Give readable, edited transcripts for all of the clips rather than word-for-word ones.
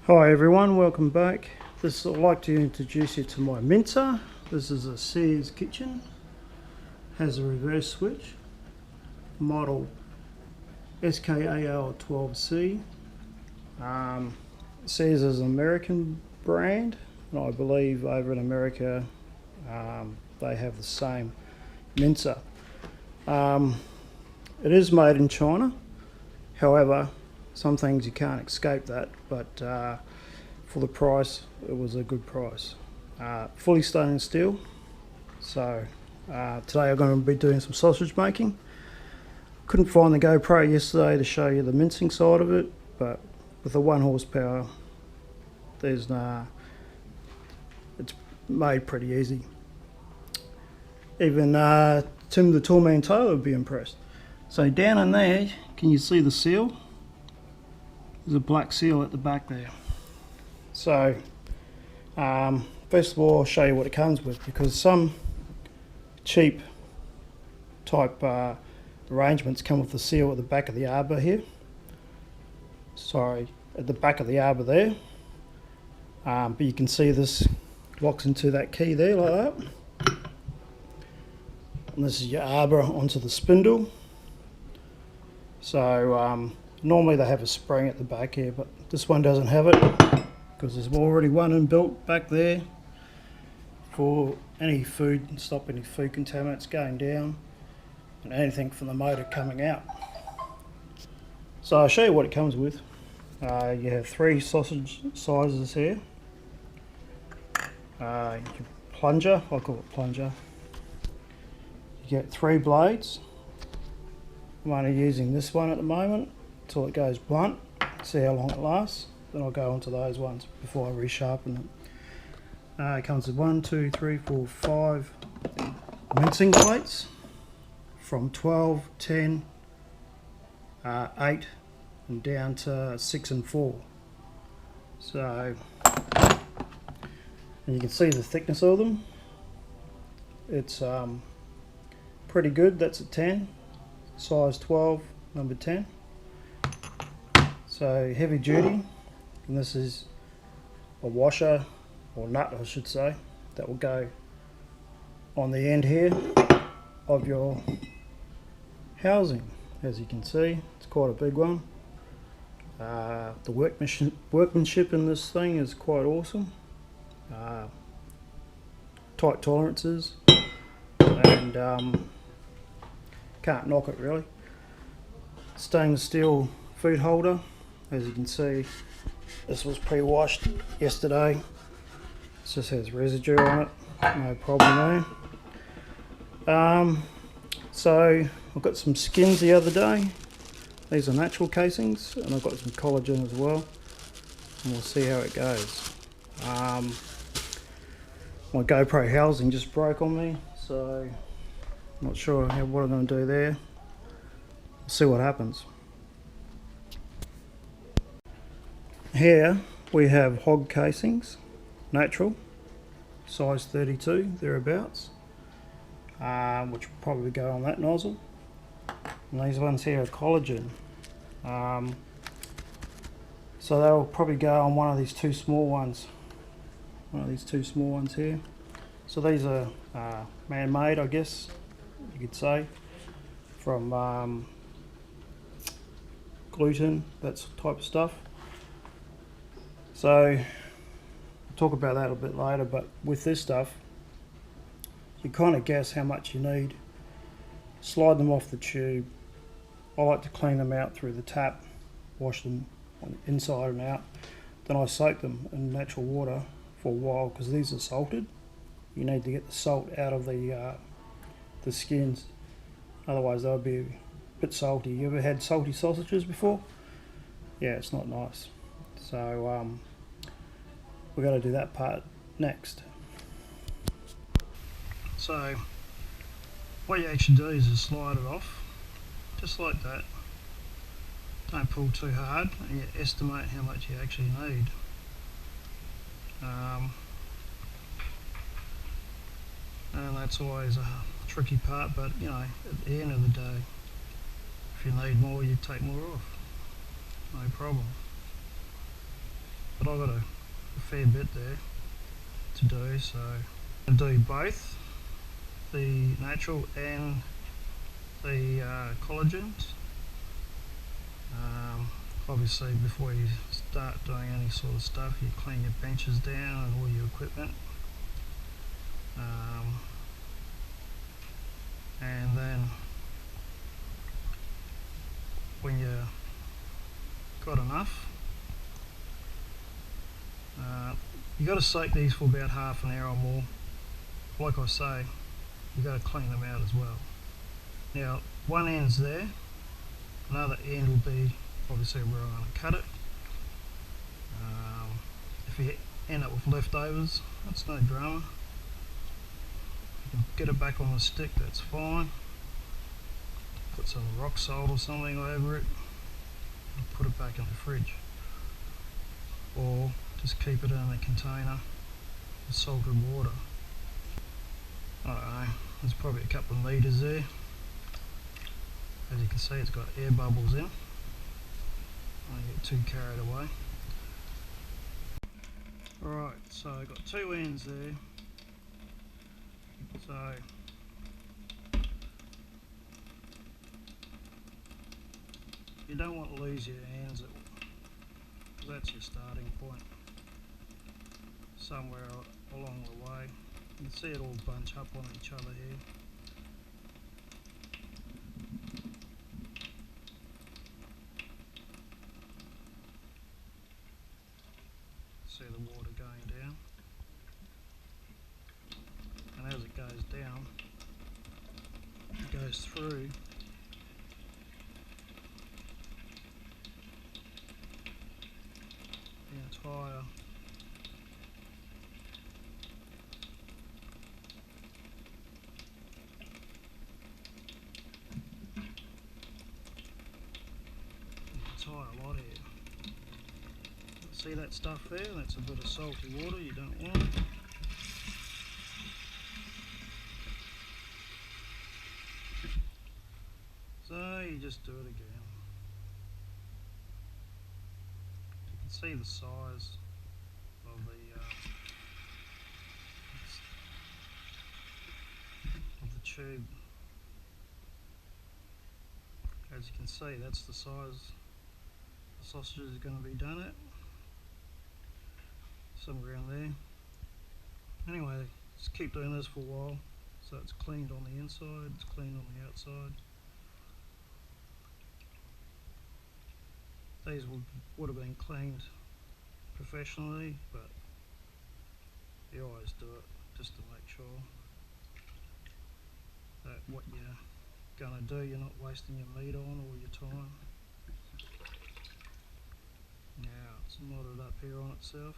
Hi everyone, welcome back. I'd like to introduce you to my mincer. This is a Sears kitchen. Has a reverse switch. Model SKAL12C. Sears is an American brand, and I believe over in America they have the same mincer. It is made in China, however some things you can't escape that, but for the price it was a good price. Fully stainless steel. So today I'm going to be doing some sausage making. Couldn't find the GoPro yesterday to show you the mincing side of it, but with the 1 horsepower it's made pretty easy. Even Tim the Toolman Taylor would be impressed. So down in there, can you see the seal? There's a black seal at the back there. So first of all I'll show you what it comes with, because some cheap type arrangements come with the seal at the back of the arbor here. Sorry, at the back of the arbor there. But you can see this locks into that key there like that. And this is your arbor onto the spindle. So normally they have a spring at the back here, but this one doesn't have it because there's already one inbuilt back there for any food, stop any food contaminants going down and anything from the motor coming out. So I'll show you what it comes with. You have 3 sausage sizes here. Your plunger, I call it plunger. You get 3 blades. I'm only using this one at the moment until it goes blunt, see how long it lasts. Then I'll go on to those ones before I resharpen it. It comes with 1, 2, 3, 4, 5 mincing plates from 12, 10, 8 and down to 6 and 4. So, and you can see the thickness of them. It's pretty good. That's a 10, size 12, number 10. So heavy duty, and this is a washer, or nut I should say, that will go on the end here of your housing. As you can see, it's quite a big one. The workmanship in this thing is quite awesome. Tight tolerances, and can't knock it really. Stainless steel food holder. As you can see, this was pre-washed yesterday. It just has residue on it, no problem there. So I've got some skins the other day. These are natural casings, and I've got some collagen as well, and we'll see how it goes. My GoPro housing just broke on me, so I'm not sure what I'm going to do there. We'll see what happens. Here we have hog casings, natural, size 32 thereabouts, which will probably go on that nozzle. And these ones here are collagen, so they'll probably go on one of these 2 small ones. Here. So these are man-made, I guess you could say, from gluten, that type of stuff. So we'll talk about that a bit later, but with this stuff you kind of guess how much you need. Slide them off the tube. I like to clean them out through the tap, wash them on the inside and out. Then I soak them in natural water for a while, because these are salted. You need to get the salt out of the skins, otherwise they'll be a bit salty. You ever had salty sausages before? Yeah, it's not nice. So we're going to do that part next. So what you actually do is just slide it off, just like that. Don't pull too hard, and you estimate how much you actually need. And that's always a tricky part, but you know, at the end of the day, if you need more, you take more off, no problem. But but I've got a fair bit there to do, so I'm going to do both the natural and the collagens. Obviously before you start doing any sort of stuff, you clean your benches down and all your equipment, and then when you've got enough, you got to soak these for about half an hour or more. Like I say, you got to clean them out as well. Now one end's there, another end will be obviously where I'm going to cut it. If you end up with leftovers, that's no drama. You can get it back on the stick, that's fine. Put some rock salt or something over it and put it back in the fridge. Or just keep it in a container with salted water. I don't know, there's probably a couple of litres there. As you can see, it's got air bubbles in. I don't get too carried away. Alright, so I've got two ends there. So you don't want to lose your ends, that's your starting point. Somewhere along the way. You can see it all bunch up on each other here. See the water going down, and as it goes down, it goes through the entire lot here. See that stuff there? That's a bit of salty water you don't want. So you just do it again. You can see the size of the tube. As you can see, that's the size the sausage is going to be done at. Somewhere around there. Anyway, just keep doing this for a while. So it's cleaned on the inside, it's cleaned on the outside. These would have been cleaned professionally, but you always do it just to make sure that what you're going to do, you're not wasting your meat on or your time. Now it's knotted up here on itself.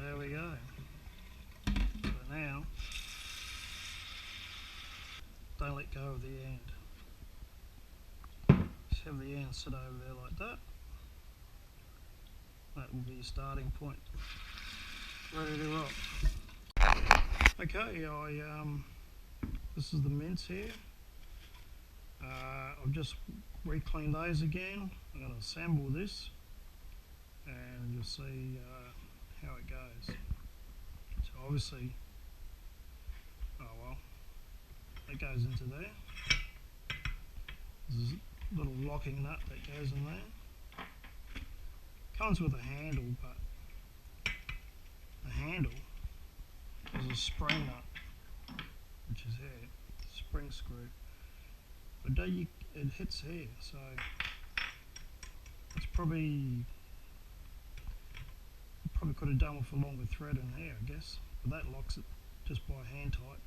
There we go. So now, don't let go of the end. Just have the end sit over there like that. That will be your starting point. Ready to rock. Okay, this is the mince here. I've just recleaned those again. I'm going to assemble this and you'll see how it goes. So obviously, oh well, that goes into there. There's a little locking nut that goes in there. Comes with a handle, but the handle is a spring nut, which is here, spring screw. But it hits here, so it's probably could have done with a longer thread in here, I guess. But that locks it just by hand tight.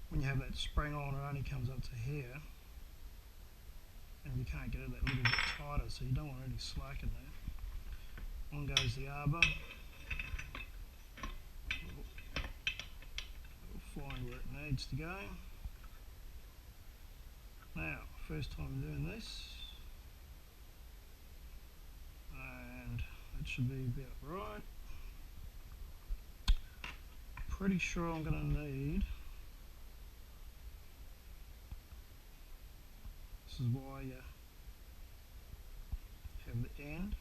When you have that spring on, it only comes up to here, and you can't get it that little bit tighter, so you don't want any slack in there. On goes the arbor. It'll find where it needs to go. Now, first time doing this, and it should be about right. pretty sure I'm going to need, this is why you have the end.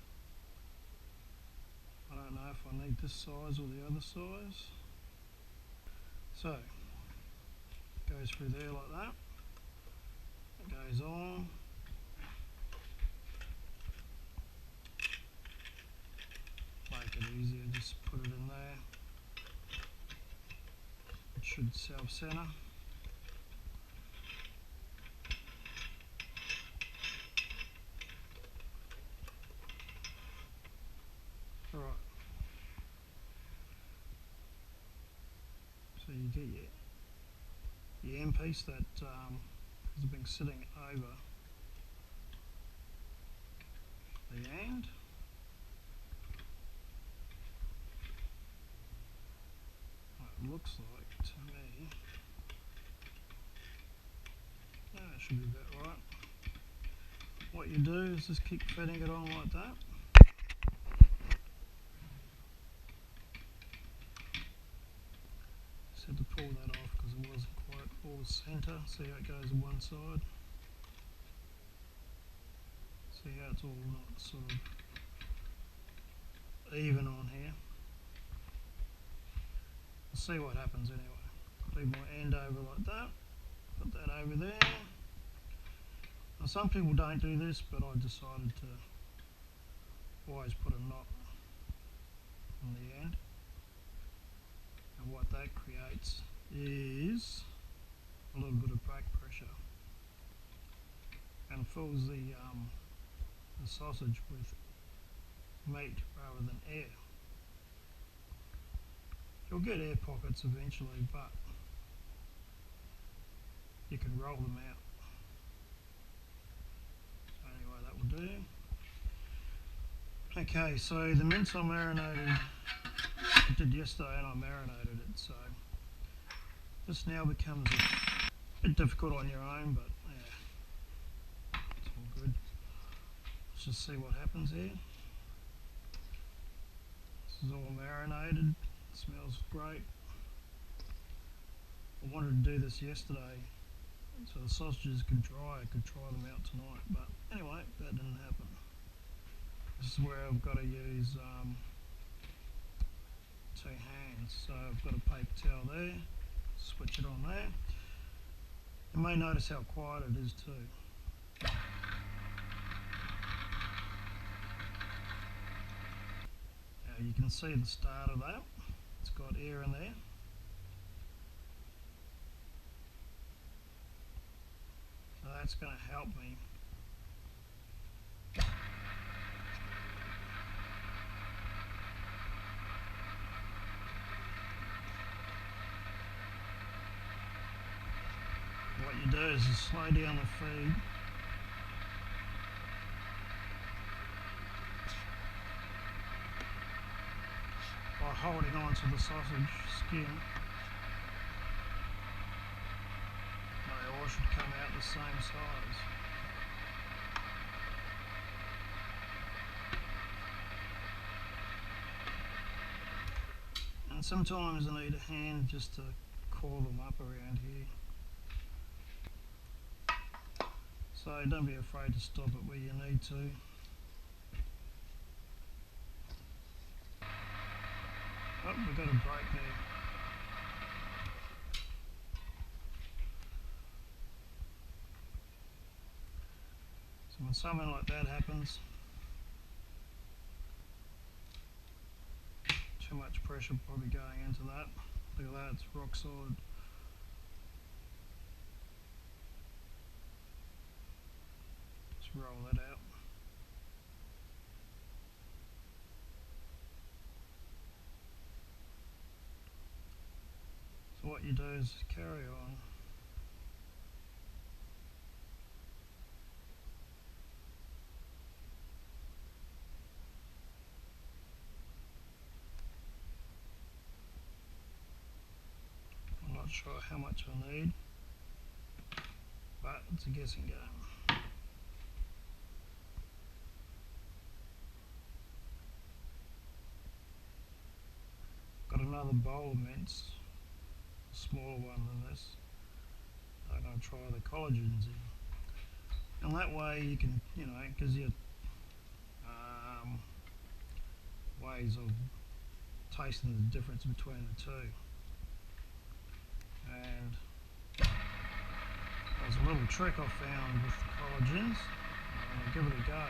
I don't know if I need this size or the other size. So, it goes through there like that. It goes on. Make it easier, just put it in there. It should self-center. Alright. So you get your end piece that has been sitting over the end. It looks like to me, yeah, it should be about right. What you do is just keep feeding it on like that. Just had to pull that off because it wasn't quite all centre. See how it goes on one side? See how it's all not sort of even on here? We'll see what happens anyway. Leave my end over like that. Put that over there. Now some people don't do this, but I decided to always put a knot on the end. And what that creates is a little bit of back pressure and fills the sausage with meat rather than air. You'll get air pockets eventually, but you can roll them out. So anyway, that will do. Okay, so the mince I marinated, I did yesterday and I marinated it, so this now becomes a bit difficult on your own, but yeah, it's all good. Let's just see what happens here. This is all marinated. It smells great. I wanted to do this yesterday so the sausages could dry. I could try them out tonight, but anyway, that didn't happen. This is where I've got to use 2 hands. So I've got a paper towel there, switch it on there. You may notice how quiet it is too. Now you can see the start of that. It's got air in there. So that's going to help me what you do is you slow down the feed by holding on to the sausage skin. They all should come out the same size. And sometimes I need a hand just to coil them up around here. So don't be afraid to stop it where you need to. Oh, we've got a break there. So when something like that happens, too much pressure probably going into that. Look at that, it's rock solid. Just roll that out. So what you do is carry on. I'm not sure how much I need, but it's a guessing game. Got another bowl of mince. smaller one than this. I'm going to try the collagens in. And that way you can, you know, it gives you ways of tasting the difference between the two. And there's a little trick I found with the collagens. I'll give it a go.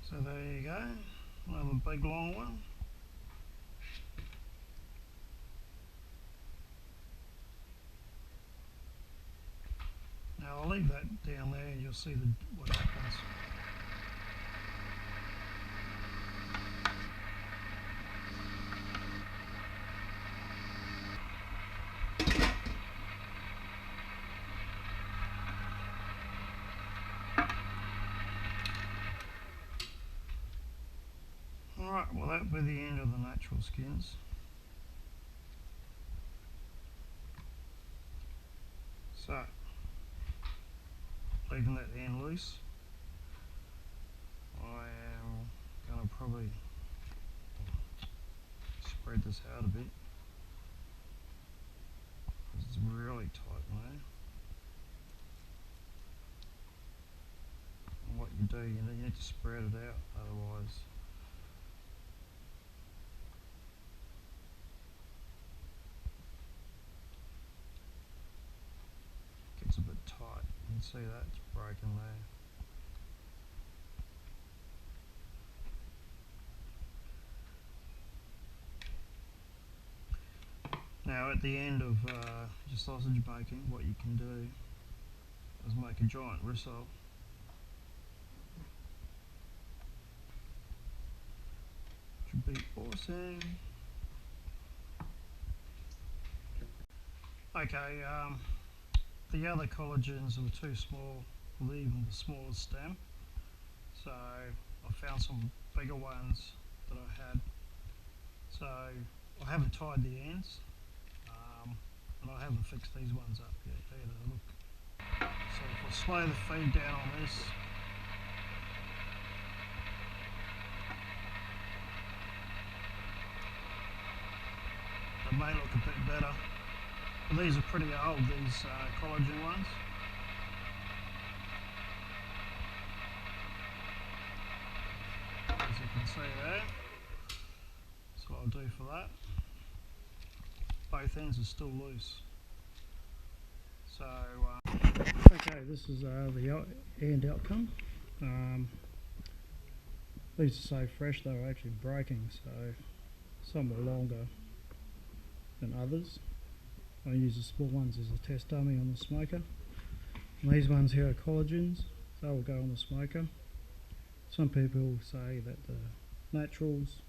So there you go, another big long one. Now I'll leave that down there and you'll see what happens. Alright, well that'll be the end of the natural skins. So, leaving that end loose, I am going to probably spread this out a bit, because it's really tight now. And what you do, you need to spread it out, otherwise it's a bit tight. You can see that it's broken there. Now at the end of your sausage baking, what you can do is make a giant risotto. Which would be awesome. Okay, the other collagens are too small for even the smallest stem, so I found some bigger ones that I had. So I haven't tied the ends, and I haven't fixed these ones up yet either. Look. So if I slow the feed down on this, they may look a bit better. But these are pretty old, these collagen ones. As you can see there. That's what I'll do for that. Both ends are still loose. So, okay, this is the end outcome. These are so fresh they were actually breaking, so some were longer than others. I use the small ones as a test dummy on the smoker. And these ones here are collagens, they will go on the smoker. Some people say that the naturals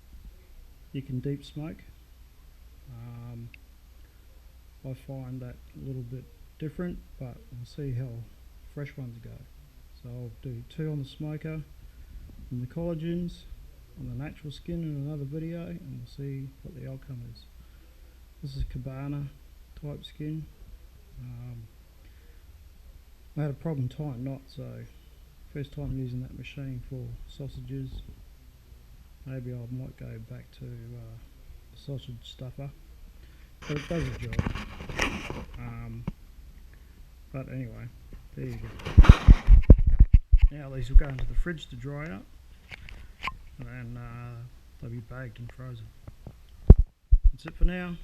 you can deep smoke. I find that a little bit different, but we'll see how fresh ones go. So I'll do 2 on the smoker and the collagens on the natural skin in another video, and we'll see what the outcome is. This is cabana type skin. I had a problem tying knots, so first time using that machine for sausages. Maybe I might go back to a sausage stuffer, but it does the job. But anyway, there you go. Now these will go into the fridge to dry out, and then they'll be bagged and frozen. That's it for now.